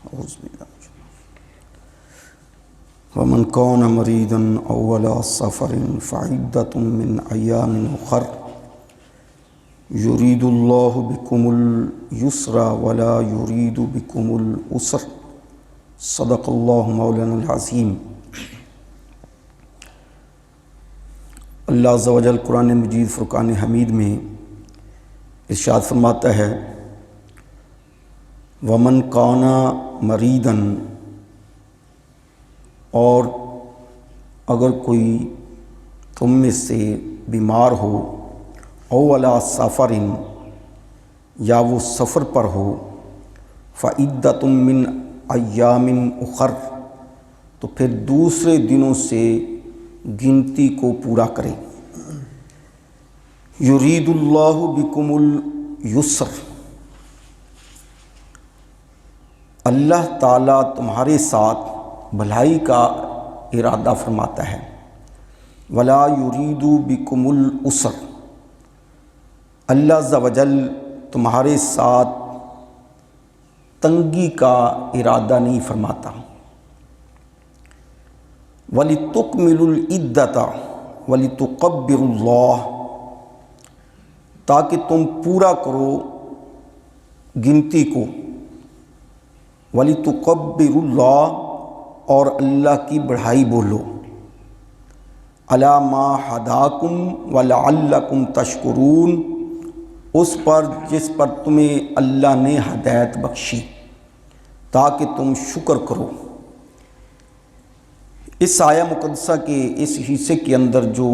اعوذ باللہ ومن کان مریضا او علی سفر فعدۃ من ایام اخر یرید اللہ بکم الیسر ولا یرید بکم العسر صدق اللہ مولانا العظیم۔ اللہ عز و جل قرآن مجید فرقان حمید میں ارشاد فرماتا ہے ومن کان مریضا، اور اگر کوئی تم میں سے بیمار ہو، او علی سفر، یا وہ سفر پر ہو، فعدۃ من ایام اخر، تو پھر دوسرے دنوں سے گنتی کو پورا کرے۔ یرید اللہ بکم الیسر، اللہ تعالیٰ تمہارے ساتھ بھلائی کا ارادہ فرماتا ہے۔ ولا یرید بکم العسر، اللہ عز و جل تمہارے ساتھ تنگی کا ارادہ نہیں فرماتا۔ وَلِتُكْمِلُوا الْعِدَّةَ وَلِتُكَبِّرُوا اللَّهَ، تاکہ تم پورا کرو گنتی کو۔ وَلِتُكَبِّرُوا اللَّهَ، اور اللہ کی بڑھائی بولو۔ عَلَى مَا هَدَاكُمْ وَلَعَلَّكُمْ تَشْكُرُونَ، اس پر جس پر تمہیں اللہ نے ہدایت بخشی تاکہ تم شکر کرو۔ اس آیہ مقدسہ کے اس حصے کے اندر جو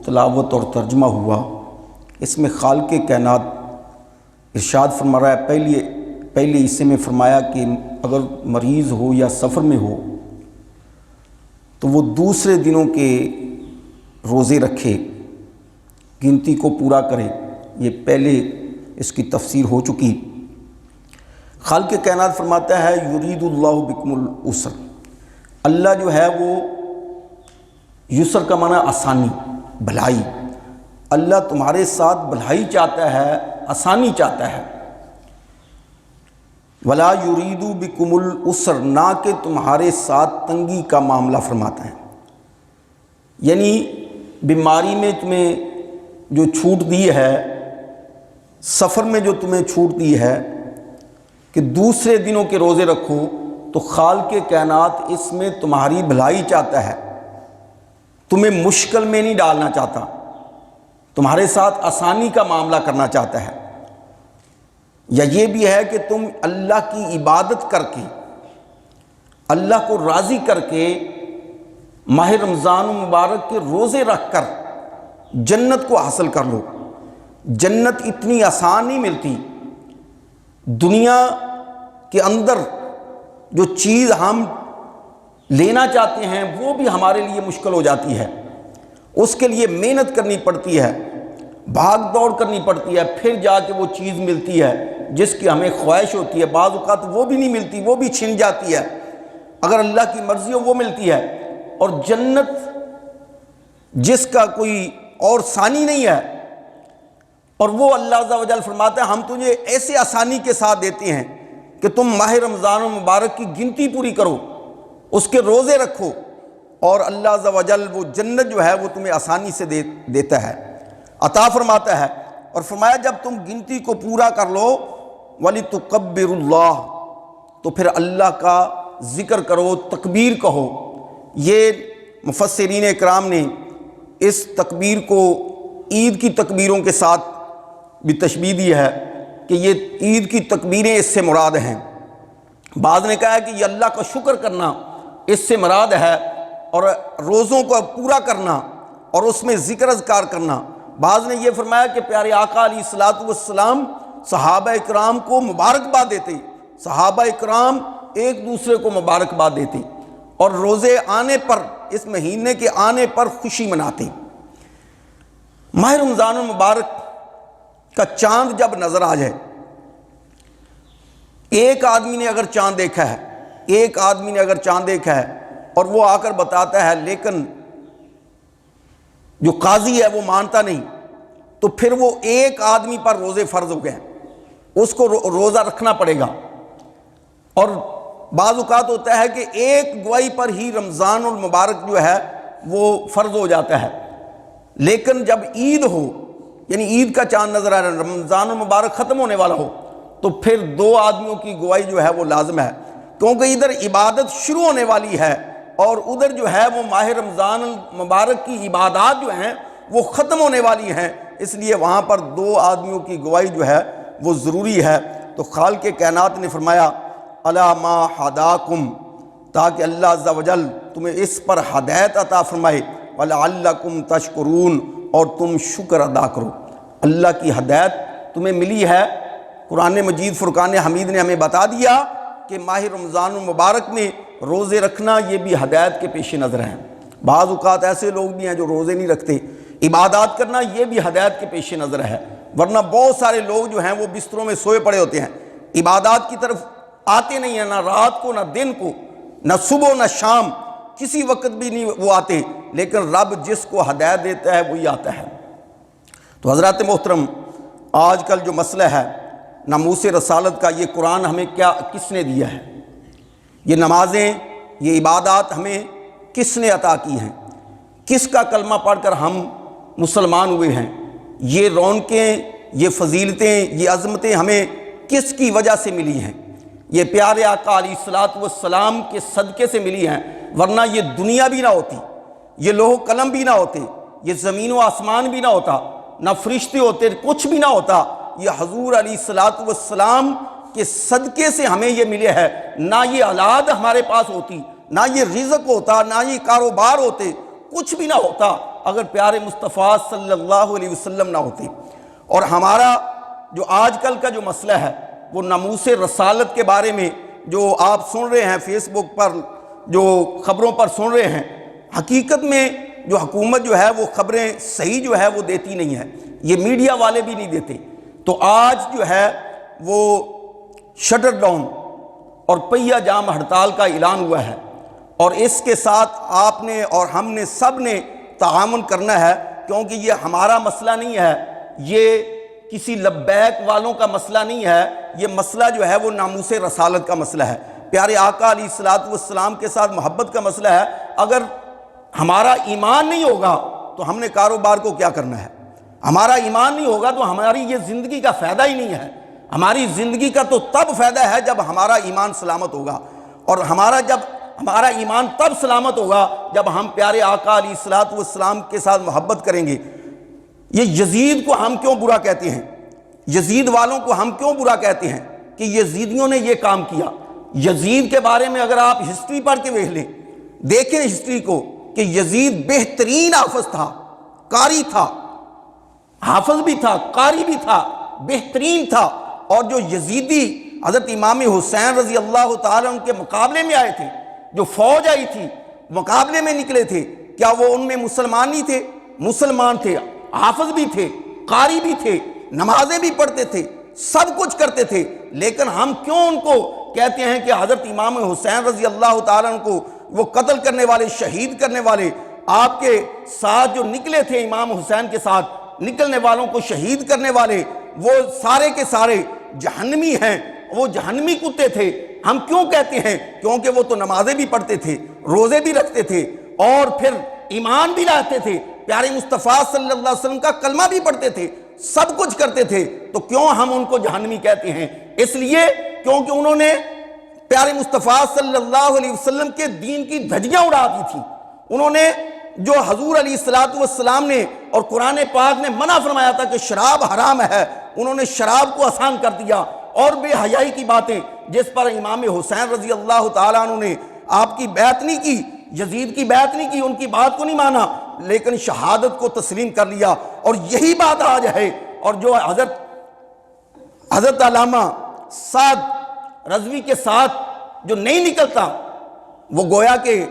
تلاوت اور ترجمہ ہوا، اس میں خالق کائنات ارشاد فرما رہا ہے، پہلے حصے میں فرمایا کہ اگر مریض ہو یا سفر میں ہو تو وہ دوسرے دنوں کے روزے رکھے، گنتی کو پورا کرے۔ یہ پہلے اس کی تفسیر ہو چکی۔ خالق کائنات فرماتا ہے یرید اللہ بکم العسر، اللہ جو ہے وہ یسر کا معنی آسانی، بھلائی، اللہ تمہارے ساتھ بھلائی چاہتا ہے، آسانی چاہتا ہے۔ ولا یرید بکم العسر، نہ کہ تمہارے ساتھ تنگی کا معاملہ فرماتا ہے، یعنی بیماری میں تمہیں جو چھوٹ دی ہے، سفر میں جو تمہیں چھوٹ دی ہے کہ دوسرے دنوں کے روزے رکھو، تو خالق کائنات اس میں تمہاری بھلائی چاہتا ہے، تمہیں مشکل میں نہیں ڈالنا چاہتا، تمہارے ساتھ آسانی کا معاملہ کرنا چاہتا ہے۔ یا یہ بھی ہے کہ تم اللہ کی عبادت کر کے، اللہ کو راضی کر کے، ماہ رمضان مبارک کے روزے رکھ کر جنت کو حاصل کر لو۔ جنت اتنی آسان نہیں ملتی۔ دنیا کے اندر جو چیز ہم لینا چاہتے ہیں وہ بھی ہمارے لیے مشکل ہو جاتی ہے، اس کے لیے محنت کرنی پڑتی ہے، بھاگ دوڑ کرنی پڑتی ہے، پھر جا کے وہ چیز ملتی ہے جس کی ہمیں خواہش ہوتی ہے۔ بعض اوقات وہ بھی نہیں ملتی، وہ بھی چھن جاتی ہے، اگر اللہ کی مرضی ہو وہ ملتی ہے۔ اور جنت جس کا کوئی اور ثانی نہیں ہے، اور وہ اللہ عز و جل فرماتا ہے ہم تجھے ایسے آسانی کے ساتھ دیتے ہیں کہ تم ماہ رمضان مبارک کی گنتی پوری کرو، اس کے روزے رکھو، اور اللہ عز و جل وہ جنت جو ہے وہ تمہیں آسانی سے دیتا ہے، عطا فرماتا ہے۔ اور فرمایا جب تم گنتی کو پورا کر لو، وَلِتُكَبِّرُوا اللَّهَ، تو پھر اللہ کا ذکر کرو، تکبیر کہو۔ یہ مفسرین اکرام نے اس تکبیر کو عید کی تکبیروں کے ساتھ بھی تشبیہ دی ہے کہ یہ عید کی تکبیریں اس سے مراد ہیں۔ بعض نے کہا ہے کہ یہ اللہ کا شکر کرنا اس سے مراد ہے، اور روزوں کو پورا کرنا اور اس میں ذکر اذکار کرنا۔ بعض نے یہ فرمایا کہ پیارے آقا علیہ الصلوۃ والسلام صحابہ اکرام کو مبارکباد دیتے، صحابہ اکرام ایک دوسرے کو مبارکباد دیتے، اور روزے آنے پر، اس مہینے کے آنے پر خوشی مناتے۔ ماہ رمضان المبارک کا چاند جب نظر آ جائے، ایک آدمی نے اگر چاند دیکھا ہے، ایک آدمی نے اگر چاند دیکھا ہے اور وہ آ کر بتاتا ہے لیکن جو قاضی ہے وہ مانتا نہیں، تو پھر وہ ایک آدمی پر روزے فرض ہو گئے ہیں، اس کو روزہ رکھنا پڑے گا۔ اور بعض اوقات ہوتا ہے کہ ایک گواہی پر ہی رمضان المبارک جو ہے وہ فرض ہو جاتا ہے، لیکن جب عید ہو، یعنی عید کا چاند نظر آ رہا ہے، رمضان المبارک ختم ہونے والا ہو، تو پھر 2 آدمیوں کی گواہی جو ہے وہ لازم ہے، کیونکہ ادھر عبادت شروع ہونے والی ہے اور ادھر جو ہے وہ ماہ رمضان المبارک کی عبادات جو ہیں وہ ختم ہونے والی ہیں، اس لیے وہاں پر 2 آدمیوں کی گواہی جو ہے وہ ضروری ہے۔ تو خالق کائنات نے فرمایا الا ما ہداکم، تاکہ اللہ عز و جل تمہیں اس پر ہدایت عطا فرمائے، ولعلکم تشکرون، اور تم شکر ادا کرو۔ اللہ کی ہدایت تمہیں ملی ہے، قرآن مجید فرقان حمید نے ہمیں بتا دیا کہ ماہ رمضان المبارک میں روزے رکھنا یہ بھی ہدایت کے پیش نظر ہے۔ بعض اوقات ایسے لوگ بھی ہیں جو روزے نہیں رکھتے، عبادات کرنا یہ بھی ہدایت کے پیش نظر ہے، ورنہ بہت سارے لوگ جو ہیں وہ بستروں میں سوئے پڑے ہوتے ہیں، عبادات کی طرف آتے نہیں ہیں، نہ رات کو نہ دن کو، نہ صبح نہ شام، کسی وقت بھی نہیں وہ آتے، لیکن رب جس کو ہدایت دیتا ہے وہی آتا ہے۔ تو حضرات محترم، آج کل جو مسئلہ ہے ناموس رسالت کا، یہ قرآن ہمیں کس نے دیا ہے؟ یہ نمازیں، یہ عبادات ہمیں کس نے عطا کی ہیں؟ کس کا کلمہ پڑھ کر ہم مسلمان ہوئے ہیں؟ یہ رونقیں، یہ فضیلتیں، یہ عظمتیں ہمیں کس کی وجہ سے ملی ہیں؟ یہ پیارے آقا علیہ الصلوۃ والسلام کے صدقے سے ملی ہیں، ورنہ یہ دنیا بھی نہ ہوتی، یہ لوح و قلم بھی نہ ہوتے، یہ زمین و آسمان بھی نہ ہوتا، نہ فرشتے ہوتے، کچھ بھی نہ ہوتا، یہ حضور علیہ الصلوۃ والسلام کے صدقے سے ہمیں یہ ملے ہے۔ نہ یہ اولاد ہمارے پاس ہوتی، نہ یہ رزق ہوتا، نہ یہ کاروبار ہوتے، کچھ بھی نہ ہوتا اگر پیارے مصطفیٰ صلی اللہ علیہ وسلم نہ ہوتے۔ اور ہمارا جو آج کل کا جو مسئلہ ہے وہ ناموس رسالت کے بارے میں جو آپ سن رہے ہیں فیس بک پر، جو خبروں پر سن رہے ہیں، حقیقت میں جو حکومت جو ہے وہ خبریں صحیح جو ہے وہ دیتی نہیں ہے، یہ میڈیا والے بھی نہیں دیتے۔ تو آج جو ہے وہ شٹر ڈاؤن اور پہیہ جام ہڑتال کا اعلان ہوا ہے، اور اس کے ساتھ آپ نے اور ہم نے سب نے تعاون کرنا ہے، کیونکہ یہ ہمارا مسئلہ نہیں ہے، یہ کسی لبیک والوں کا مسئلہ نہیں ہے، یہ مسئلہ جو ہے وہ ناموس رسالت کا مسئلہ ہے، پیارے آقا علیہ الصلوۃ والسلام کے ساتھ محبت کا مسئلہ ہے۔ اگر ہمارا ایمان نہیں ہوگا تو ہم نے کاروبار کو کیا کرنا ہے؟ ہمارا ایمان نہیں ہوگا تو ہماری یہ زندگی کا فائدہ ہی نہیں ہے۔ ہماری زندگی کا تو تب فائدہ ہے جب ہمارا ایمان سلامت ہوگا، اور ہمارا ایمان تب سلامت ہوگا جب ہم پیارے آقا علیہ الصلوۃ والسلام کے ساتھ محبت کریں گے۔ یہ یزید کو ہم کیوں برا کہتے ہیں؟ یزید والوں کو ہم کیوں برا کہتے ہیں کہ یزیدیوں نے یہ کام کیا؟ یزید کے بارے میں اگر آپ ہسٹری پڑھ کے دیکھیں ہسٹری کو، کہ یزید بہترین حافظ تھا، قاری تھا، حافظ بھی تھا، قاری بھی تھا، بہترین تھا۔ اور جو یزیدی حضرت امام حسین رضی اللہ تعالیٰ ان کے مقابلے میں آئے تھے، جو فوج آئی تھی مقابلے میں نکلے تھے، کیا وہ ان میں مسلمان نہیں تھے؟ مسلمان تھے، حافظ بھی تھے، قاری بھی تھے، نمازیں بھی پڑھتے تھے، سب کچھ کرتے تھے، لیکن ہم کیوں ان کو کہتے ہیں کہ حضرت امام حسین رضی اللہ تعالیٰ عنہ کو وہ قتل کرنے والے، شہید کرنے والے، آپ کے ساتھ جو نکلے تھے امام حسین کے ساتھ نکلنے والوں کو شہید کرنے والے، وہ سارے کے سارے جہنمی ہیں، وہ جہنمی کتے تھے؟ ہم کیوں کہتے ہیں؟ کیونکہ وہ تو نمازیں بھی پڑھتے تھے، روزے بھی رکھتے تھے، اور پھر ایمان بھی لاتے تھے، پیارے مصطفیٰ صلی اللہ علیہ وسلم کا کلمہ بھی پڑھتے تھے، سب کچھ کرتے تھے، تو کیوں ہم ان کو جہنمی کہتے ہیں؟ اس لیے کیونکہ انہوں نے پیارے مصطفیٰ صلی اللہ علیہ وسلم کے دین کی دھجیاں اڑا دی تھی۔ انہوں نے جو حضور علیہ الصلوۃ والسلام نے اور قرآن پاک نے منع فرمایا تھا کہ شراب حرام ہے، انہوں نے شراب کو آسان کر دیا، اور بے حیائی کی باتیں جس پر امام حسین رضی اللہ تعالیٰ عنہ نے آپ کی بیعت نہیں کی، یزید کی بیعت نہیں کی، ان کی بات کو نہیں مانا، لیکن شہادت کو تسلیم کر لیا۔ اور یہی بات آج ہے، اور جو حضرت علامہ سعد رضوی کے ساتھ جو نہیں نکلتا، وہ گویا کہ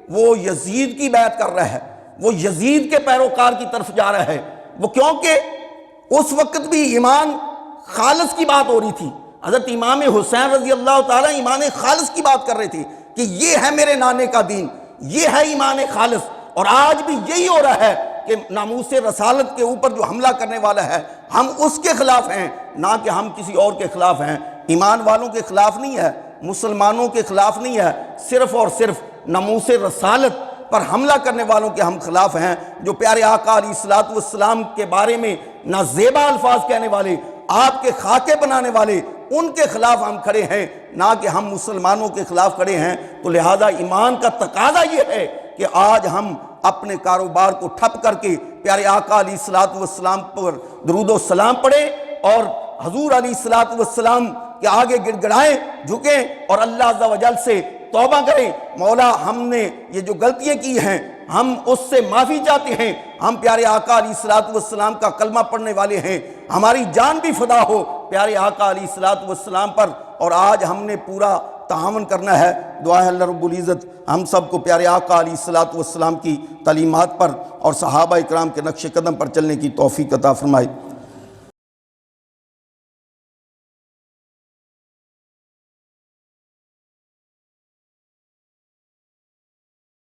وہ یزید کی بیعت کر رہا ہے، وہ یزید کے پیروکار کی طرف جا رہا ہے۔ وہ کیونکہ اس وقت بھی ایمان خالص کی بات ہو رہی تھی، حضرت امام حسین رضی اللہ تعالیٰ ایمان خالص کی بات کر رہے تھے کہ یہ ہے میرے نانے کا دین، یہ ہے ایمان خالص۔ اور آج بھی یہی ہو رہا ہے کہ ناموس رسالت کے اوپر جو حملہ کرنے والا ہے، ہم اس کے خلاف ہیں، نہ کہ ہم کسی اور کے خلاف ہیں، ایمان والوں کے خلاف نہیں ہے، مسلمانوں کے خلاف نہیں ہے، صرف اور صرف ناموس رسالت پر حملہ کرنے والوں کے ہم خلاف ہیں، جو پیارے آقا علیہ الصلوۃ والسلام کے بارے میں نازیبا الفاظ کہنے والے، آپ کے خاکے بنانے والے، ان کے خلاف ہم کھڑے ہیں، نہ کہ ہم مسلمانوں کے خلاف کھڑے ہیں۔ تو لہذا ایمان کا تقاضا یہ ہے کہ آج ہم اپنے کاروبار کو ٹھپ کر کے پیارے آقا علیہ الصلوۃ والسلام پر درود و سلام پڑھیں اور حضور علیہ الصلوۃ والسلام کے آگے گڑ گڑائیں، جھکیں اور اللہ عز و جل سے توبہ کریں، مولا ہم نے یہ جو غلطیاں کی ہیں ہم اس سے معافی چاہتے ہیں، ہم پیارے آقا علیہ الصلوۃ والسلام کا کلمہ پڑھنے والے ہیں، ہماری جان بھی فدا ہو پیارے آقا علیہ الصلوۃ والسلام پر، اور آج ہم نے پورا تعاون کرنا ہے۔ دعا ہے اللہ رب العزت ہم سب کو پیارے آقا علیہ الصلوۃ والسلام کی تعلیمات پر اور صحابہ اکرام کے نقش قدم پر چلنے کی توفیق عطا فرمائے۔